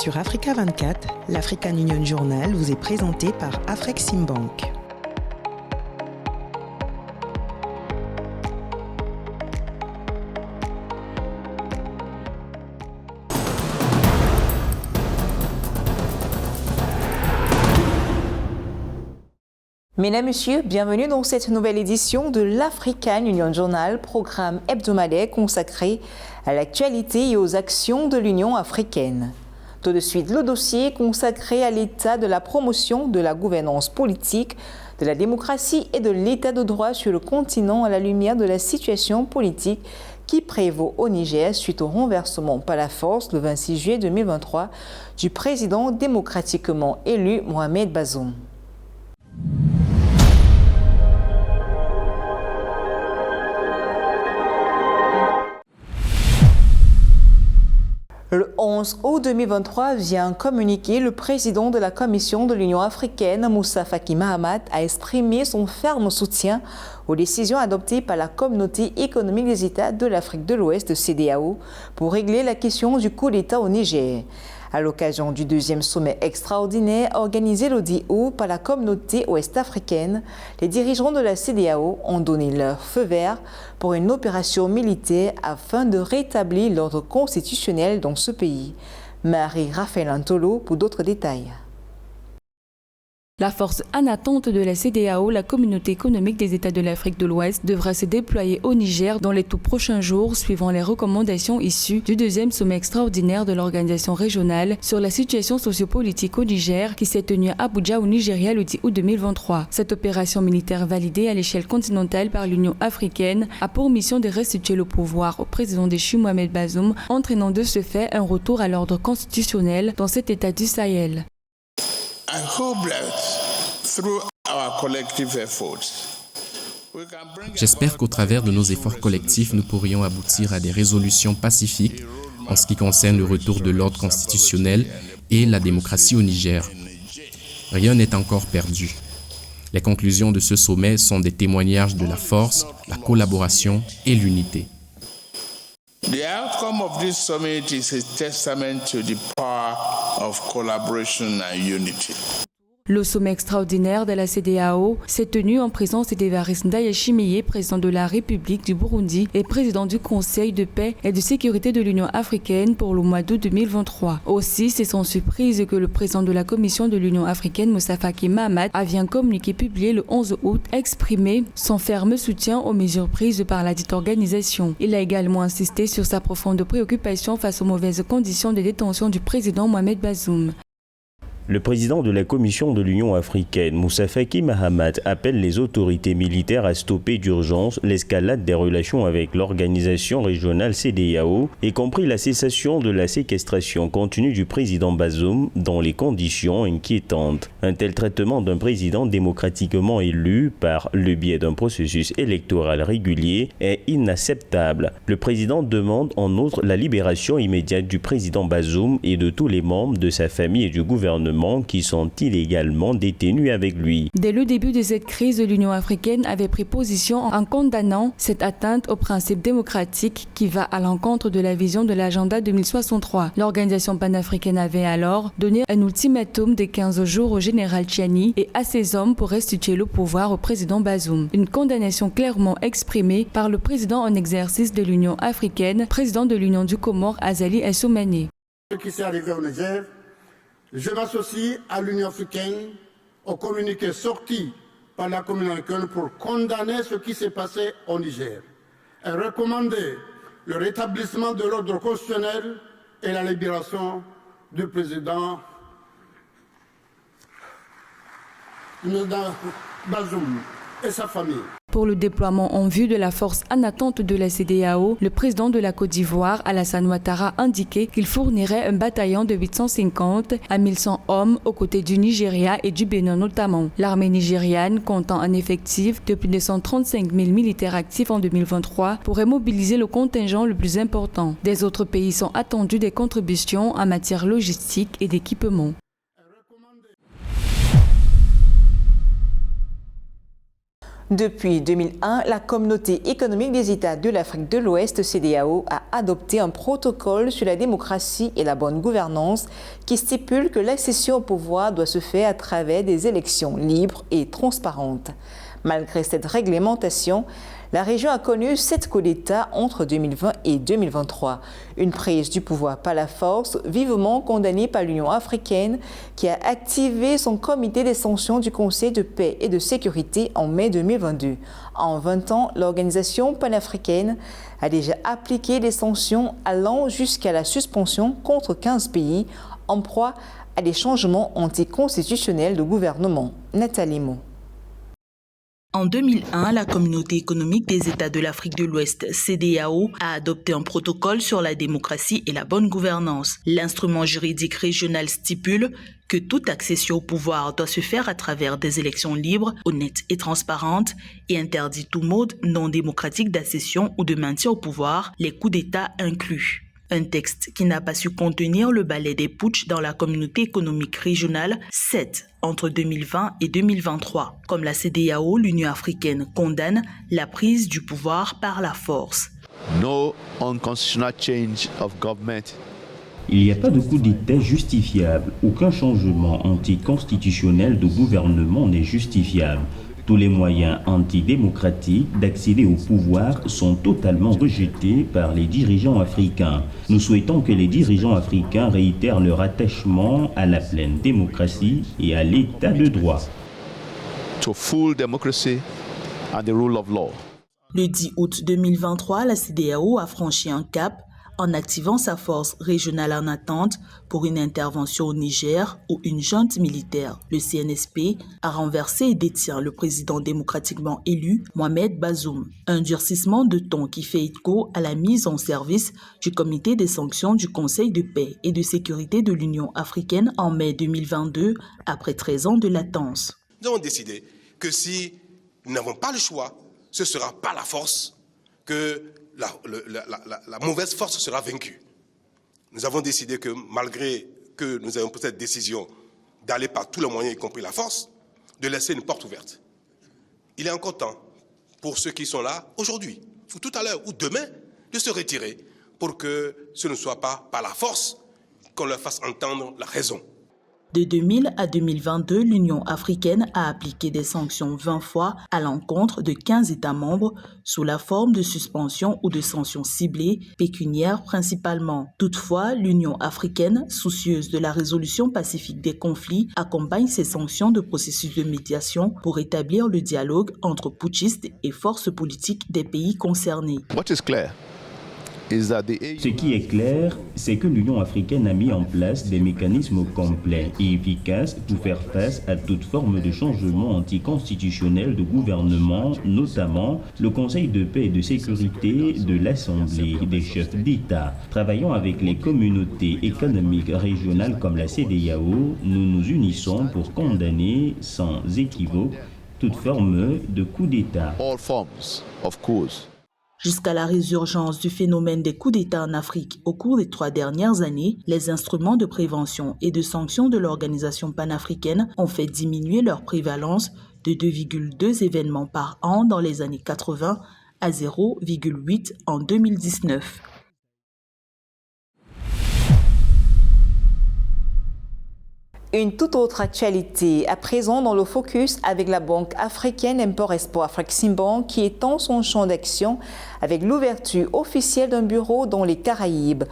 Sur Africa 24, l'African Union Journal vous est présenté par Afreximbank. Mesdames, Messieurs, bienvenue dans cette nouvelle édition de l'African Union Journal, programme hebdomadaire consacré à l'actualité et aux actions de l'Union africaine. Tout de suite, le dossier consacré à l'état de la promotion de la gouvernance politique, de la démocratie et de l'état de droit sur le continent à la lumière de la situation politique qui prévaut au Niger suite au renversement par la force le 26 juillet 2023 du président démocratiquement élu Mohamed Bazoum. Le 11 août 2023 vient communiquer le président de la Commission de l'Union africaine, Moussa Faki Mahamat, a exprimé son ferme soutien aux décisions adoptées par la Communauté économique des États de l'Afrique de l'Ouest, CEDEAO, pour régler la question du coup d'État au Niger. À l'occasion du deuxième sommet extraordinaire organisé le 10 août par la communauté ouest-africaine, les dirigeants de la CEDEAO ont donné leur feu vert pour une opération militaire afin de rétablir l'ordre constitutionnel dans ce pays. Marie-Raphaël Antolo pour d'autres détails. La force en attente de la CEDEAO, la communauté économique des États de l'Afrique de l'Ouest, devra se déployer au Niger dans les tout prochains jours, suivant les recommandations issues du deuxième sommet extraordinaire de l'organisation régionale sur la situation sociopolitique au Niger, qui s'est tenu à Abuja au Nigeria le 10 août 2023. Cette opération militaire validée à l'échelle continentale par l'Union africaine a pour mission de restituer le pouvoir au président déchu Mohamed Bazoum, entraînant de ce fait un retour à l'ordre constitutionnel dans cet État du Sahel. J'espère qu'au travers de nos efforts collectifs, nous pourrions aboutir à des résolutions pacifiques en ce qui concerne le retour de l'ordre constitutionnel et la démocratie au Niger. Rien n'est encore perdu. Les conclusions de ce sommet sont des témoignages de la force, la collaboration et l'unité. The outcome of this summit is a testament to the power of collaboration and unity. Le sommet extraordinaire de la CEDEAO s'est tenu en présence d'Evariste Ndayishimiye, président de la République du Burundi et président du Conseil de paix et de sécurité de l'Union africaine pour le mois d'août 2023. Aussi, c'est sans surprise que le président de la Commission de l'Union africaine, Moussa Faki Mahamat, a vu un communiqué publié le 11 août exprimer son ferme soutien aux mesures prises par la dite organisation. Il a également insisté sur sa profonde préoccupation face aux mauvaises conditions de détention du président Mohamed Bazoum. Le président de la Commission de l'Union africaine, Moussa Faki Mahamat, appelle les autorités militaires à stopper d'urgence l'escalade des relations avec l'organisation régionale CEDEAO, y compris la cessation de la séquestration continue du président Bazoum dans les conditions inquiétantes. Un tel traitement d'un président démocratiquement élu par le biais d'un processus électoral régulier est inacceptable. Le président demande en outre la libération immédiate du président Bazoum et de tous les membres de sa famille et du gouvernement qui sont illégalement détenus avec lui. Dès le début de cette crise, l'Union africaine avait pris position en condamnant cette atteinte aux principes démocratiques qui va à l'encontre de la vision de l'agenda 2063. L'organisation panafricaine avait alors donné un ultimatum de 15 jours au général Tchiani et à ses hommes pour restituer le pouvoir au président Bazoum. Une condamnation clairement exprimée par le président en exercice de l'Union africaine, président de l'Union du Comore, Azali Assoumani. Ce qui s'est arrivé au Niger, je m'associe à l'Union africaine au communiqué sorti par la communauté africaine pour condamner ce qui s'est passé au Niger et recommander le rétablissement de l'ordre constitutionnel et la libération du président Bazoum et sa famille. Pour le déploiement en vue de la force en attente de la CEDEAO, le président de la Côte d'Ivoire, Alassane Ouattara, a indiqué qu'il fournirait un bataillon de 850 à 1100 hommes aux côtés du Nigeria et du Bénin notamment. L'armée nigériane, comptant un effectif de plus de 135 000 militaires actifs en 2023, pourrait mobiliser le contingent le plus important. Des autres pays sont attendus des contributions en matière logistique et d'équipement. Depuis 2001, la Communauté économique des États de l'Afrique de l'Ouest, CEDEAO, a adopté un protocole sur la démocratie et la bonne gouvernance qui stipule que l'accession au pouvoir doit se faire à travers des élections libres et transparentes. Malgré cette réglementation, la région a connu 7 coups d'État entre 2020 et 2023. Une prise du pouvoir par la force, vivement condamnée par l'Union africaine, qui a activé son comité des sanctions du Conseil de paix et de sécurité en mai 2022. En 20 ans, l'organisation panafricaine a déjà appliqué des sanctions allant jusqu'à la suspension contre 15 pays en proie à des changements anticonstitutionnels de gouvernement. Nathalie Mo. En 2001, la Communauté économique des États de l'Afrique de l'Ouest, CEDEAO, a adopté un protocole sur la démocratie et la bonne gouvernance. L'instrument juridique régional stipule que toute accession au pouvoir doit se faire à travers des élections libres, honnêtes et transparentes et interdit tout mode non démocratique d'accession ou de maintien au pouvoir, les coups d'État inclus. Un texte qui n'a pas su contenir le balai des putschs dans la Communauté économique régionale 7 entre 2020 et 2023. Comme la CEDEAO, l'Union africaine condamne la prise du pouvoir par la force. No unconstitutional change of government. Il n'y a pas de coup d'État justifiable. Aucun changement anticonstitutionnel de gouvernement n'est justifiable. Tous les moyens antidémocratiques d'accéder au pouvoir sont totalement rejetés par les dirigeants africains. Nous souhaitons que les dirigeants africains réitèrent leur attachement à la pleine démocratie et à l'état de droit. To full democracy and the rule of law. Le 10 août 2023, la CEDEAO a franchi un cap en activant sa force régionale en attente pour une intervention au Niger où une junte militaire, le CNSP, a renversé et détient le président démocratiquement élu, Mohamed Bazoum. Un durcissement de ton qui fait écho à la mise en service du comité des sanctions du Conseil de paix et de sécurité de l'Union africaine en mai 2022, après 13 ans de latence. Nous avons décidé que si nous n'avons pas le choix, ce sera par la force que la mauvaise force sera vaincue. Nous avons décidé que malgré que nous avons pris cette décision d'aller par tous les moyens, y compris la force, de laisser une porte ouverte. Il est encore temps pour ceux qui sont là aujourd'hui, ou tout à l'heure, ou demain, de se retirer pour que ce ne soit pas par la force qu'on leur fasse entendre la raison. De 2000 à 2022, l'Union africaine a appliqué des sanctions 20 fois à l'encontre de 15 États membres sous la forme de suspensions ou de sanctions ciblées, pécuniaires principalement. Toutefois, l'Union africaine, soucieuse de la résolution pacifique des conflits, accompagne ces sanctions de processus de médiation pour établir le dialogue entre putschistes et forces politiques des pays concernés. What is clear? Ce qui est clair, c'est que l'Union africaine a mis en place des mécanismes complets et efficaces pour faire face à toute forme de changement anticonstitutionnel de gouvernement, notamment le Conseil de paix et de sécurité de l'Assemblée des chefs d'État. Travaillant avec les communautés économiques régionales comme la CEDEAO, nous nous unissons pour condamner sans équivoque toute forme de coup d'État. All forms of coups. Jusqu'à la résurgence du phénomène des coups d'État en Afrique au cours des 3 dernières années, les instruments de prévention et de sanction de l'organisation panafricaine ont fait diminuer leur prévalence de 2,2 événements par an dans les années 80 à 0,8 en 2019. Une toute autre actualité, à présent dans le focus avec la banque africaine Import-Export Afreximbank qui étend son champ d'action avec l'ouverture officielle d'un bureau dans les Caraïbes.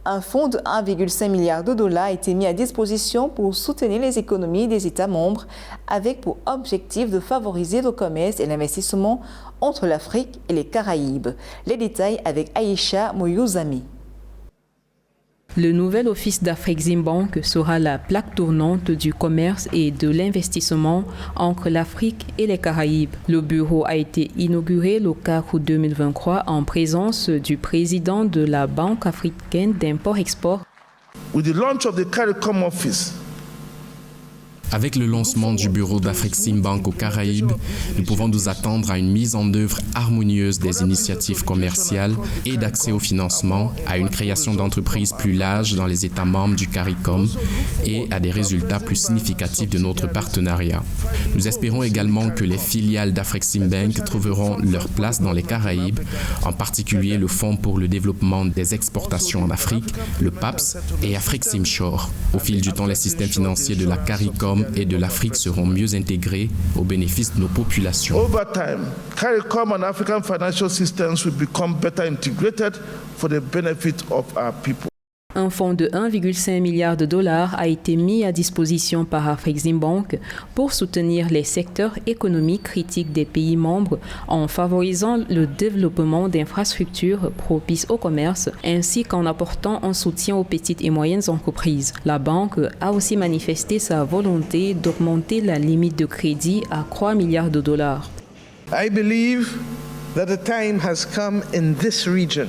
Un fonds de 1,5 milliard de dollars a été mis à disposition pour soutenir les économies des États membres avec pour objectif de favoriser le commerce et l'investissement entre l'Afrique et les Caraïbes. Les détails avec Aïcha Moyouzami. Le nouvel office d'Afreximbank sera la plaque tournante du commerce et de l'investissement entre l'Afrique et les Caraïbes. Le bureau a été inauguré le 4 août 2023 en présence du président de la Banque africaine d'import-export. With the launch of the CARICOM office, Avec le lancement du bureau d'Afreximbank aux Caraïbes, nous pouvons nous attendre à une mise en œuvre harmonieuse des initiatives commerciales et d'accès au financement, à une création d'entreprises plus large dans les États membres du CARICOM et à des résultats plus significatifs de notre partenariat. Nous espérons également que les filiales d'Afreximbank trouveront leur place dans les Caraïbes, en particulier le Fonds pour le développement des exportations en Afrique, le PAPS et Afreximshore. Au fil du temps, les systèmes financiers de la CARICOM et de l'Afrique seront mieux intégrés au bénéfice de nos populations. Over time, CARICOM and African financial systems will become better integrated for the benefit of our people. Un fonds de 1,5 milliard de dollars a été mis à disposition par Afreximbank pour soutenir les secteurs économiques critiques des pays membres en favorisant le développement d'infrastructures propices au commerce ainsi qu'en apportant un soutien aux petites et moyennes entreprises. La banque a aussi manifesté sa volonté d'augmenter la limite de crédit à 3 milliards de dollars. I believe that the time has come in this region.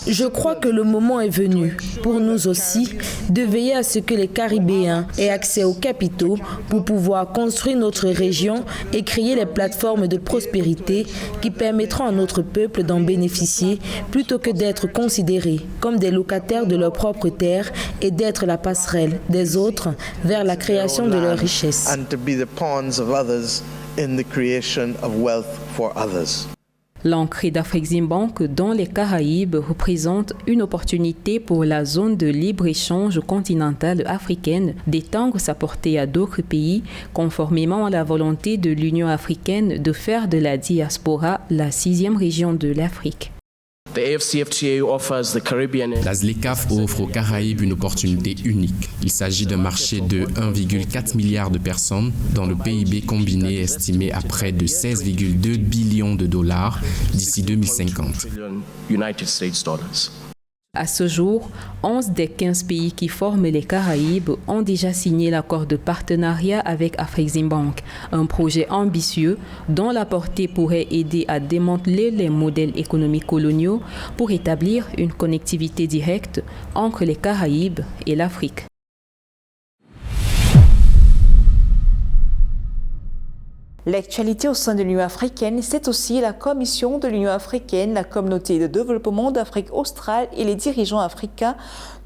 Je crois que le moment est venu, pour nous aussi, de veiller à ce que les Caribéens aient accès aux capitaux pour pouvoir construire notre région et créer les plateformes de prospérité qui permettront à notre peuple d'en bénéficier plutôt que d'être considérés comme des locataires de leurs propres terres et d'être la passerelle des autres vers la création de leurs richesses. L'entrée d'Afreximbank dans les Caraïbes représente une opportunité pour la zone de libre-échange continentale africaine d'étendre sa portée à d'autres pays, conformément à la volonté de l'Union africaine de faire de la diaspora la 6e région de l'Afrique. La ZLECAf offre aux Caraïbes une opportunité unique. Il s'agit d'un marché de 1,4 milliard de personnes, dont le PIB combiné est estimé à près de 16,2 billions de dollars d'ici 2050. À ce jour, 11 des 15 pays qui forment les Caraïbes ont déjà signé l'accord de partenariat avec Afreximbank, un projet ambitieux dont la portée pourrait aider à démanteler les modèles économiques coloniaux pour établir une connectivité directe entre les Caraïbes et l'Afrique. L'actualité au sein de l'Union africaine, c'est aussi la Commission de l'Union africaine, la Communauté de développement d'Afrique australe et les dirigeants africains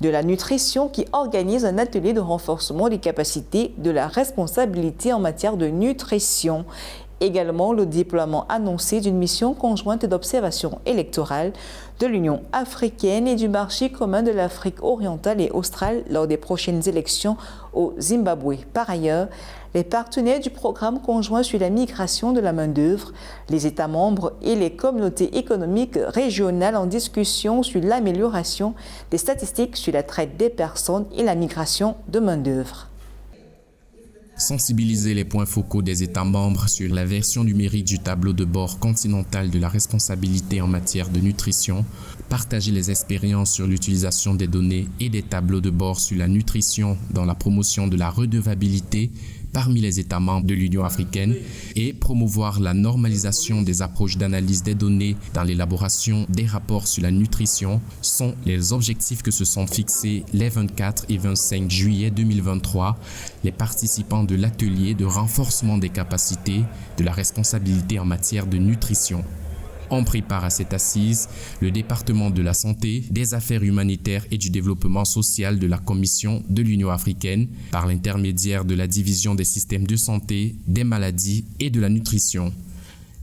de la nutrition qui organisent un atelier de renforcement des capacités de la responsabilité en matière de nutrition. Également le déploiement annoncé d'une mission conjointe d'observation électorale de l'Union africaine et du marché commun de l'Afrique orientale et australe lors des prochaines élections au Zimbabwe. Par ailleurs, les partenaires du programme conjoint sur la migration de la main-d'œuvre, les États membres et les communautés économiques régionales en discussion sur l'amélioration des statistiques sur la traite des personnes et la migration de main-d'œuvre. Sensibiliser les points focaux des États membres sur la version numérique du tableau de bord continental de la responsabilité en matière de nutrition, partager les expériences sur l'utilisation des données et des tableaux de bord sur la nutrition dans la promotion de la redevabilité parmi les États membres de l'Union africaine et promouvoir la normalisation des approches d'analyse des données dans l'élaboration des rapports sur la nutrition sont les objectifs que se sont fixés les 24 et 25 juillet 2023 les participants de l'atelier de renforcement des capacités de la responsabilité en matière de nutrition. On prépare à cette assise le département de la santé, des affaires humanitaires et du développement social de la Commission de l'Union africaine par l'intermédiaire de la division des systèmes de santé, des maladies et de la nutrition.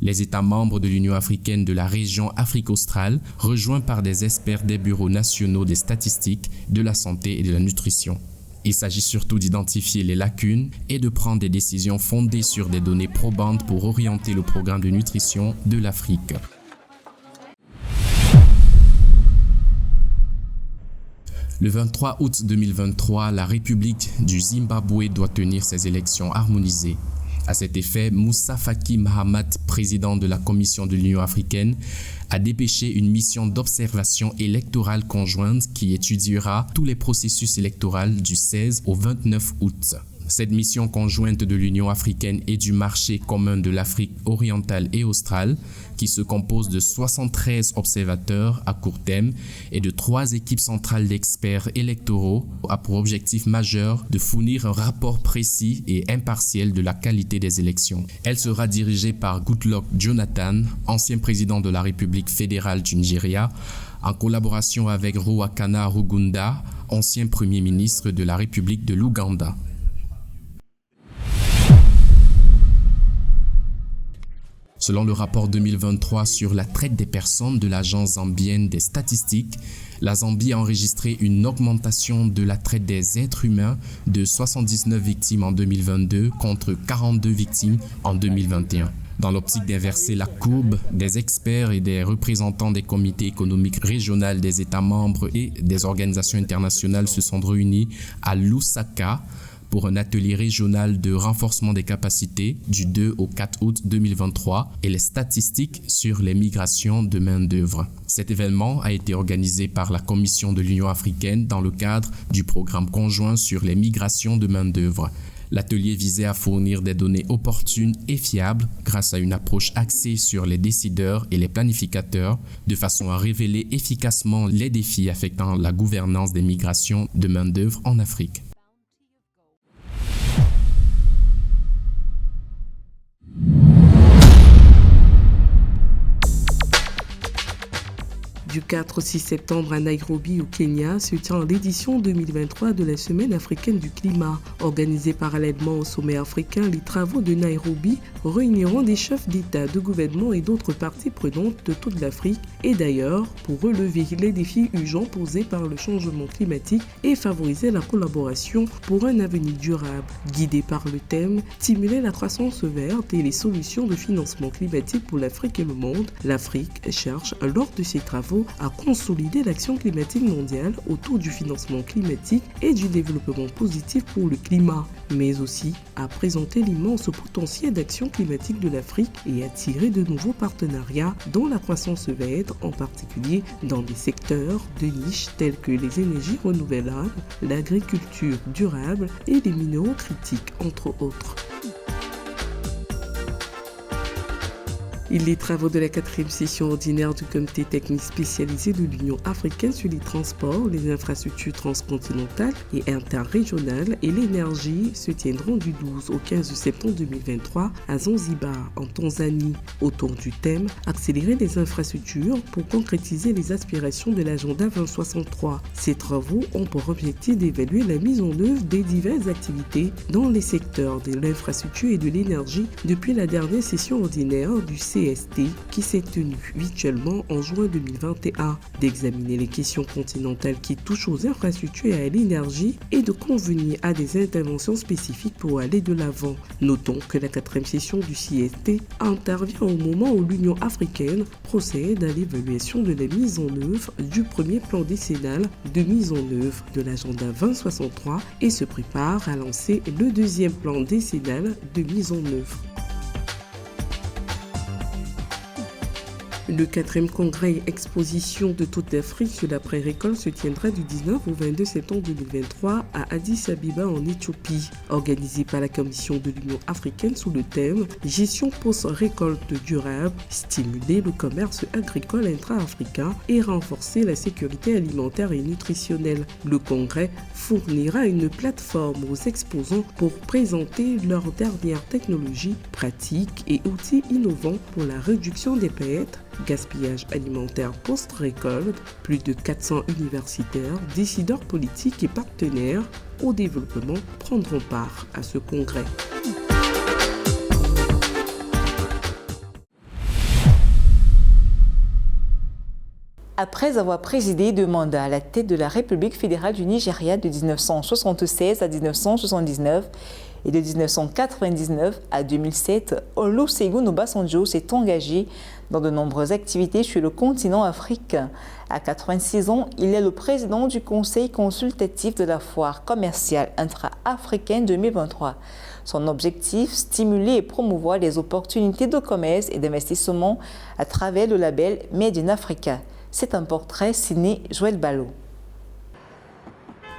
Les États membres de l'Union africaine de la région Afrique australe, rejoints par des experts des bureaux nationaux des statistiques, de la santé et de la nutrition. Il s'agit surtout d'identifier les lacunes et de prendre des décisions fondées sur des données probantes pour orienter le programme de nutrition de l'Afrique. Le 23 août 2023, la République du Zimbabwe doit tenir ses élections harmonisées. À cet effet, Moussa Faki Mahamat, président de la Commission de l'Union africaine, a dépêché une mission d'observation électorale conjointe qui étudiera tous les processus électoraux du 16 au 29 août. Cette mission conjointe de l'Union africaine et du marché commun de l'Afrique orientale et australe, qui se compose de 73 observateurs à court terme et de 3 équipes centrales d'experts électoraux, a pour objectif majeur de fournir un rapport précis et impartial de la qualité des élections. Elle sera dirigée par Goodluck Jonathan, ancien président de la République fédérale du Nigeria, en collaboration avec Ruakana Rugunda, ancien premier ministre de la République de l'Ouganda. Selon le rapport 2023 sur la traite des personnes de l'Agence zambienne des statistiques, la Zambie a enregistré une augmentation de la traite des êtres humains de 79 victimes en 2022 contre 42 victimes en 2021. Dans l'optique d'inverser la courbe, des experts et des représentants des comités économiques régionaux des États membres et des organisations internationales se sont réunis à Lusaka pour un atelier régional de renforcement des capacités du 2 au 4 août 2023 et les statistiques sur les migrations de main-d'œuvre. Cet événement a été organisé par la Commission de l'Union africaine dans le cadre du programme conjoint sur les migrations de main-d'œuvre. L'atelier visait à fournir des données opportunes et fiables grâce à une approche axée sur les décideurs et les planificateurs, de façon à révéler efficacement les défis affectant la gouvernance des migrations de main-d'œuvre en Afrique. Du 4 au 6 septembre à Nairobi au Kenya se tient l'édition 2023 de la Semaine africaine du climat. Organisée parallèlement au sommet africain, les travaux de Nairobi réuniront des chefs d'État, de gouvernement et d'autres parties prenantes de toute l'Afrique et d'ailleurs pour relever les défis urgents posés par le changement climatique et favoriser la collaboration pour un avenir durable. Guidé par le thème « Stimuler la croissance verte et les solutions de financement climatique pour l'Afrique et le monde », l'Afrique cherche lors de ses travaux à consolider l'action climatique mondiale autour du financement climatique et du développement positif pour le climat, mais aussi à présenter l'immense potentiel d'action climatique de l'Afrique et attirer de nouveaux partenariats dans la croissance verte, en particulier dans des secteurs de niche tels que les énergies renouvelables, l'agriculture durable et les minéraux critiques, entre autres. Les travaux de la 4e session ordinaire du comité technique spécialisé de l'Union africaine sur les transports, les infrastructures transcontinentales et interrégionales et l'énergie se tiendront du 12 au 15 septembre 2023 à Zanzibar, en Tanzanie, autour du thème « Accélérer les infrastructures pour concrétiser les aspirations de l'agenda 2063 ». Ces travaux ont pour objectif d'évaluer la mise en œuvre des diverses activités dans les secteurs de l'infrastructure et de l'énergie depuis la dernière session ordinaire du CST qui s'est tenu virtuellement en juin 2021, d'examiner les questions continentales qui touchent aux infrastructures et à l'énergie et de convenir à des interventions spécifiques pour aller de l'avant. Notons que la 4e session du CST intervient au moment où l'Union africaine procède à l'évaluation de la mise en œuvre du premier plan décennal de mise en œuvre de l'agenda 2063 et se prépare à lancer le deuxième plan décennal de mise en œuvre. Le 4e congrès exposition de toute l'Afrique sur la pré-récolte se tiendra du 19 au 22 septembre 2023 à Addis Abeba en Éthiopie. Organisé par la Commission de l'Union africaine sous le thème « Gestion post-récolte durable, stimuler le commerce agricole intra-africain et renforcer la sécurité alimentaire et nutritionnelle ». Le congrès fournira une plateforme aux exposants pour présenter leurs dernières technologies, pratiques et outils innovants pour la réduction des pertes, gaspillage alimentaire post-récolte. Plus de 400 universitaires, décideurs politiques et partenaires au développement prendront part à ce congrès. Après avoir présidé 2 mandats à la tête de la République fédérale du Nigeria de 1976 à 1979 et de 1999 à 2007, Olusegun Obasanjo s'est engagé dans de nombreuses activités sur le continent africain. À 86 ans, il est le président du Conseil consultatif de la foire commerciale intra-africaine 2023. Son objectif, stimuler et promouvoir les opportunités de commerce et d'investissement à travers le label Made in Africa. C'est un portrait signé Joël Ballot.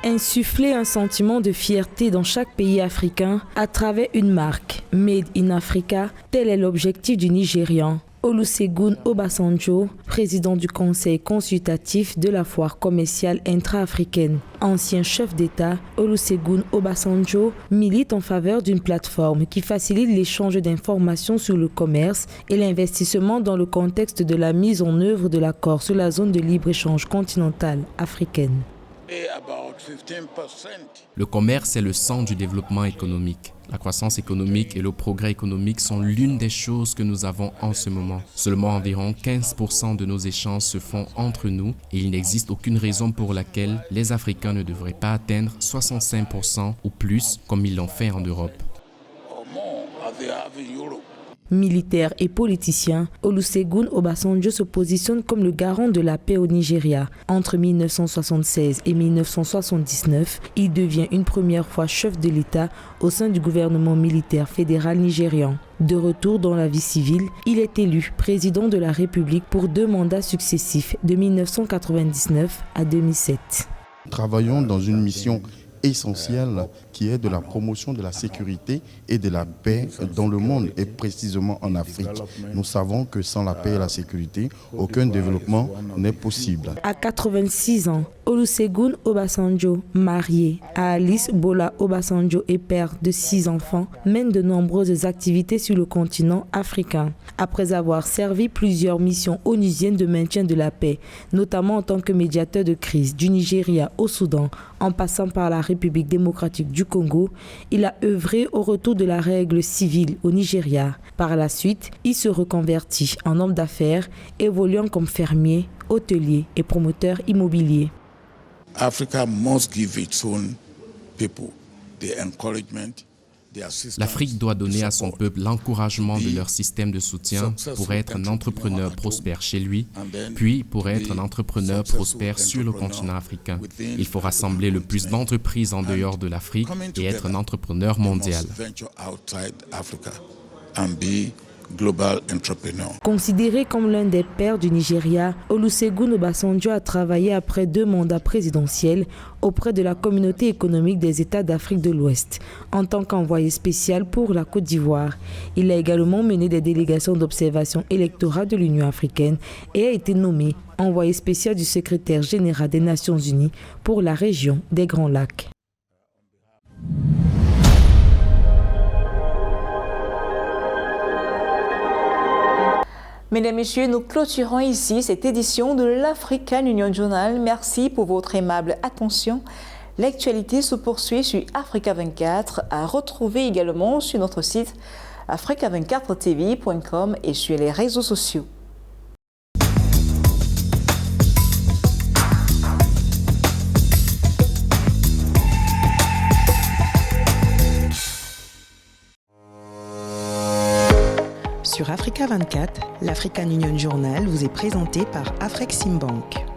Insuffler un sentiment de fierté dans chaque pays africain à travers une marque « Made in Africa », tel est l'objectif du Nigérian Olusegun Obasanjo, président du Conseil consultatif de la foire commerciale intra-africaine. Ancien chef d'État, Olusegun Obasanjo milite en faveur d'une plateforme qui facilite l'échange d'informations sur le commerce et l'investissement dans le contexte de la mise en œuvre de l'accord sur la zone de libre-échange continentale africaine. Le commerce est le sang du développement économique. La croissance économique et le progrès économique sont l'une des choses que nous avons en ce moment. Seulement environ 15% de nos échanges se font entre nous et il n'existe aucune raison pour laquelle les Africains ne devraient pas atteindre 65% ou plus comme ils l'ont fait en Europe. Militaire et politicien, Olusegun Obasanjo se positionne comme le garant de la paix au Nigeria. Entre 1976 et 1979, il devient une première fois chef de l'État au sein du gouvernement militaire fédéral nigérian. De retour dans la vie civile, il est élu président de la République pour 2 mandats successifs de 1999 à 2007. Nous travaillons dans une mission essentielle qui est de la promotion de la sécurité et de la paix dans le monde et précisément en Afrique. Nous savons que sans la paix et la sécurité, aucun développement n'est possible. À 86 ans, Olusegun Obasanjo, marié à Alice Bola Obasanjo et père de 6 enfants, mène de nombreuses activités sur le continent africain. Après avoir servi plusieurs missions onusiennes de maintien de la paix, notamment en tant que médiateur de crise du Nigeria au Soudan, en passant par la République démocratique du Congo, il a œuvré au retour de la règle civile au Nigeria. Par la suite, il se reconvertit en homme d'affaires, évoluant comme fermier, hôtelier et promoteur immobilier. Africa must give its own people the encouragement. L'Afrique doit donner à son peuple l'encouragement de leur système de soutien pour être un entrepreneur prospère chez lui, puis pour être un entrepreneur prospère sur le continent africain. Il faut rassembler le plus d'entreprises en dehors de l'Afrique et être un entrepreneur mondial. Global entrepreneur. Considéré comme l'un des pères du Nigeria, Olusegun Obasanjo a travaillé après 2 mandats présidentiels auprès de la communauté économique des États d'Afrique de l'Ouest en tant qu'envoyé spécial pour la Côte d'Ivoire. Il a également mené des délégations d'observation électorale de l'Union africaine et a été nommé envoyé spécial du secrétaire général des Nations Unies pour la région des Grands Lacs. Mesdames et messieurs, nous clôturons ici cette édition de l'African Union Journal. Merci pour votre aimable attention. L'actualité se poursuit sur Africa 24, à retrouver également sur notre site africa24tv.com et sur les réseaux sociaux. Sur Africa 24, l'African Union Journal vous est présenté par Afreximbank.